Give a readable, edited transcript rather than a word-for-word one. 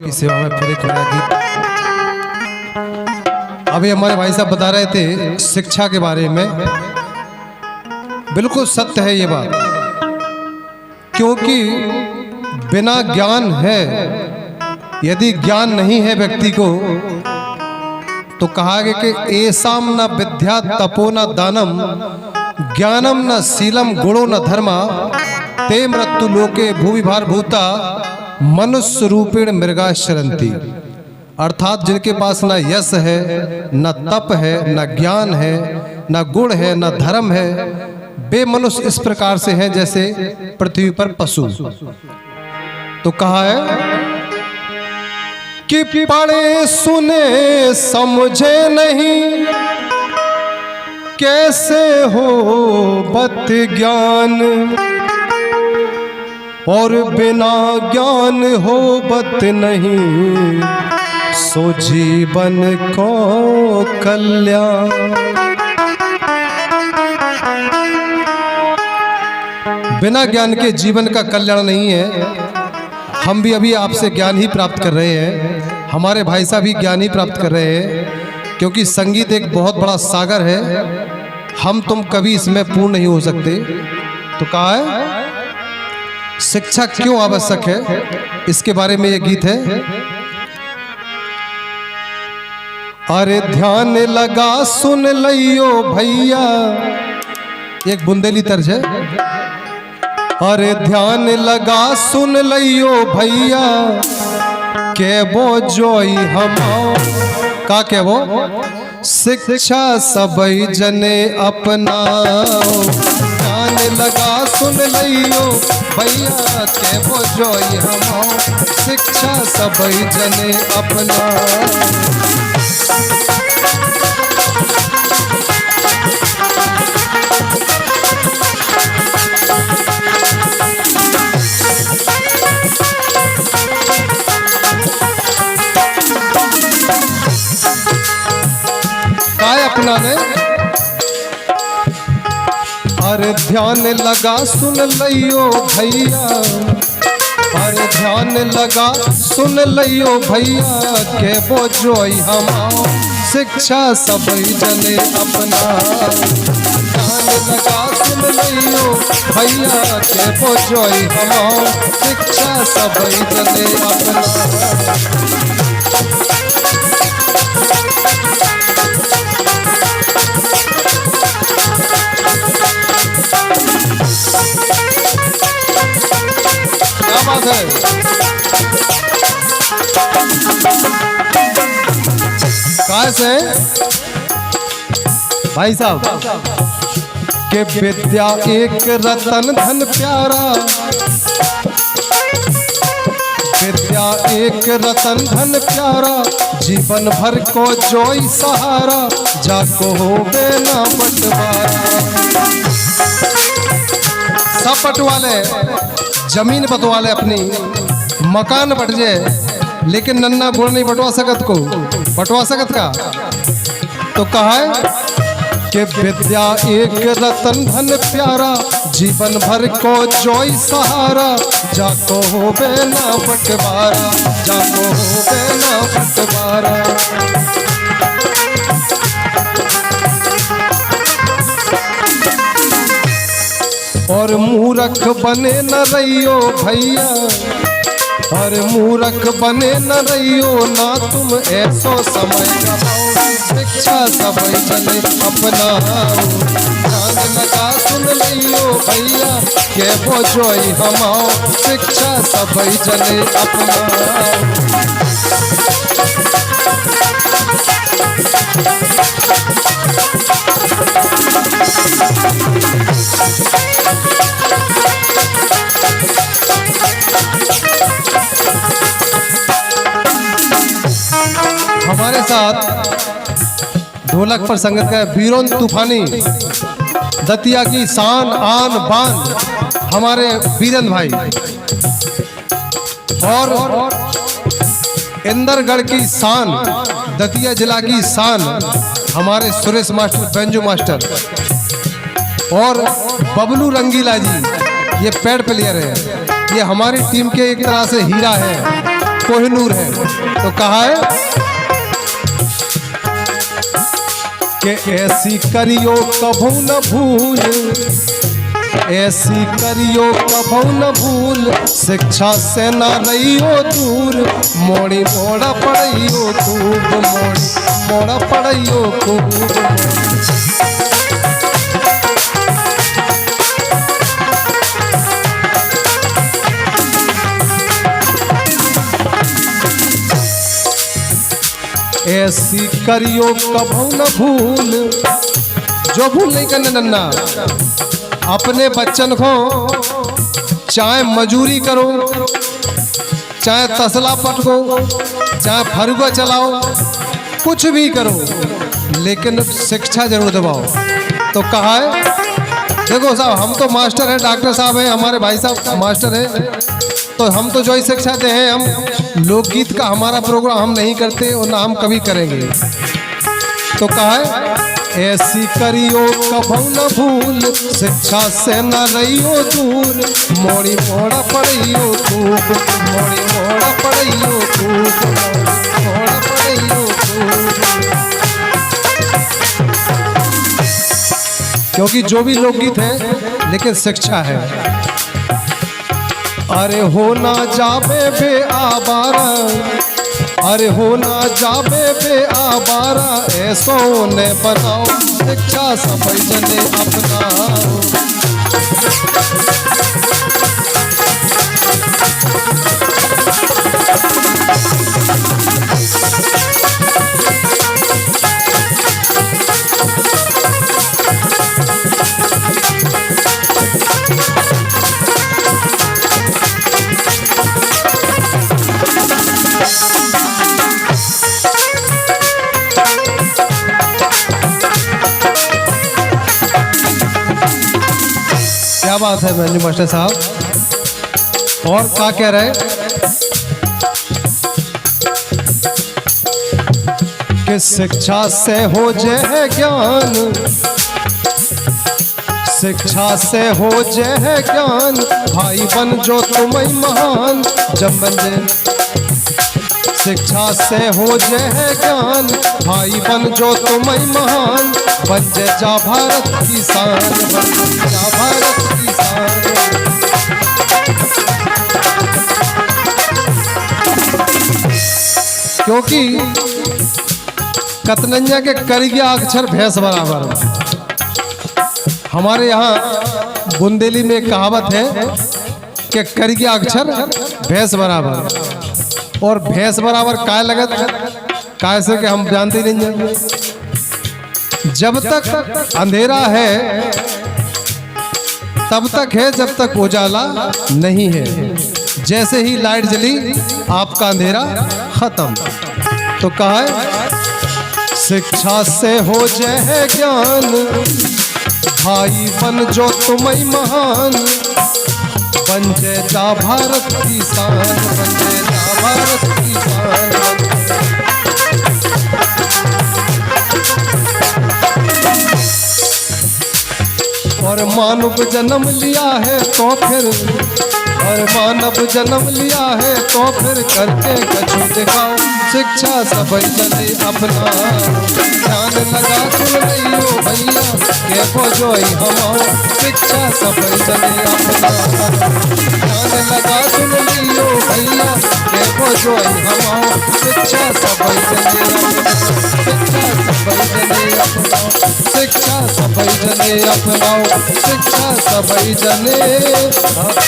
की सेवा में फिर एक नया गीत। अभी हमारे भाई साहब बता रहे थे शिक्षा के बारे में। बिल्कुल सत्य है ये बात, क्योंकि बिना ज्ञान है, यदि ज्ञान नहीं है व्यक्ति को, तो कहा गया कि एसाम न विद्या तपो न दानम ज्ञानम न शीलम गुणो न धर्मा ते मृत्यु लोके भूमि भार भूता मनुष्य रूपेण मृगाशरंती। अर्थात जिनके पास न यश है, न तप है, न ज्ञान है, न गुण है, न धर्म है, वे मनुष्य इस प्रकार से हैं जैसे पृथ्वी पर पशु। तो कहा है कि पढ़े सुने समझे नहीं, कैसे हो बत ज्ञान, और बिना ज्ञान हो बत नहीं, सो जीवन को कल्याण। बिना ज्ञान के जीवन का कल्याण नहीं है। हम भी अभी आपसे ज्ञान ही प्राप्त कर रहे हैं, हमारे भाई साहब भी ज्ञान ही प्राप्त कर रहे हैं, क्योंकि संगीत एक बहुत बड़ा सागर है, हम तुम कभी इसमें पूर्ण नहीं हो सकते। तो कहा है शिक्षा क्यों आवश्यक है, इसके बारे में ये गीत है। अरे ध्यान लगा सुन लियो भैया, एक बुंदेली तर्ज है। अरे ध्यान लगा सुन लियो भैया, के वो जोई हम का के वो शिक्षा सबई जने अपनाओ। ध्यान लगा सुन लियो भैया, के वो जोई हम शिक्षा सबई जने अपनाओ। अपनाने अरे ध्यान लगा सुन लियो भैया, अरे ध्यान लगा सुन लियो भैया, के वो जोई हम शिक्षा सबई जने अपना। ध्यान लगा सुन लियो भैया, के वो जोई हम शिक्षा सबई जने अपना। क्या बात है, कैसे भाई साहब के विद्या एक रतन धन प्यारा, विद्या एक रतन धन प्यारा, जीवन भर को जोई सहारा, जाको होवे ना बंटवारा। सब बंटवाले, जमीन बंटवाले, अपनी मकान बट जाए, लेकिन नन्ना गुण नहीं बंटवा सकत को, बंटवा सकत का। तो कहा है कि विद्या एक रतन धन प्यारा, जीवन भर को जोई सहारा, जाको होवे ना बंटवारा, जाको होवे ना बंटवारा। और मूर्ख बने न रहियो भैया, और मूर्ख बने न रहियो ना तुम, ऐसो समय गवाओ शिक्षा सबई जने अपनाओ। ध्यान लगा सुन लियो भैया, के वो जोई हम शिक्षा सबई जने अपनाओ। हमारे साथ ढोलक पर संगत का वीरों तूफानी, दतिया की शान आन बान हमारे वीरन भाई, और इंदरगढ़ की शान, दतिया जिला की शान हमारे सुरेश मास्टर, बेंजू मास्टर, और बबलू रंगीला जी, ये पैड प्लेयर है, ये हमारी टीम के एक तरह से हीरा है। कोहिनूर है। तो कहा है कि ऐसी करियो कभू न भूल, ऐसी करियो कभू न भूल, शिक्षा से ना रहियो दूर, मोड़ी मोड़ा पड़ियो खूब, मोड़ी मोड़ा पड़ियो खूब। ऐसी करियो कभू न भूल, जो भूल नहीं करने नन्ना, अपने बच्चन को चाहे मजूरी करो, चाहे तसला पटको, चाहे फरुआ चलाओ, कुछ भी करो, लेकिन शिक्षा जरूर दिलाओ। तो कहा है, देखो साहब हम तो मास्टर हैं, डॉक्टर साहब हैं, हमारे भाई साहब मास्टर हैं, तो हम तो जो ही शिक्षा दे हैं, हम लोकगीत का हमारा प्रोग्राम हम नहीं करते और ना हम कभी करेंगे। तो कहा है ऐसी करियो कभू न भूल, शिक्षा से न रहियो दूर, मोड़ी मोड़ा पड़ियो खूब, मोड़ी मोड़ा पड़ियो खूब, मोड़ा पड़ियो खूब। क्योंकि जो भी लोकगीत है लेकिन शिक्षा है। अरे हो ना जाबे बे आबारा, अरे हो ना जाबे बे आबारा, ऐसो ने बनाओ शिक्षा सब जने अपनाओ। क्या बात है मंजू मास्टर साहब, और क्या कह रहे कि शिक्षा से हो जाए ज्ञान, शिक्षा से हो जाए ज्ञान, भाई बन जो तुम्हें महान, जब बन जाए शिक्षा से हो जाए ज्ञान, भाई बन जो तुम्हें महान, बन जा भारत की शान, बन जा भारत की शान। क्योंकि कतनैया के करिया अक्षर भैंस बराबर। हमारे यहाँ बुंदेली में कहावत है कि करिया अक्षर भैंस बराबर, और भैंस बराबर काय लगत, काय से कि हम जानते नहीं हैं। जब तक अंधेरा है तब तक है, जब तक उजाला नहीं है। जैसे ही लाइट जली आपका अंधेरा खत्म। तो कहा है शिक्षा से हो जाए ज्ञान, भाई बन जो तुम्हें महान, बन जा भारत की शान, बन जा भारत की शान। और मानव जन्म लिया है तो फिर, और मानव जन्म लिया है तो फिर करके कछु दिखाओ, शिक्षा सब चले अपना, ध्यान लगा सुन रहियो भैया के खोजो हम, शिक्षा सब चले अपना, ध्यान लगा सुन रहियो भैया के खोजो हम, शिक्षा सब चले अपना, शिक्षा सब चले अपना, शिक्षा सब जने अपनाओ, शिक्षा सब जने अपनाओ।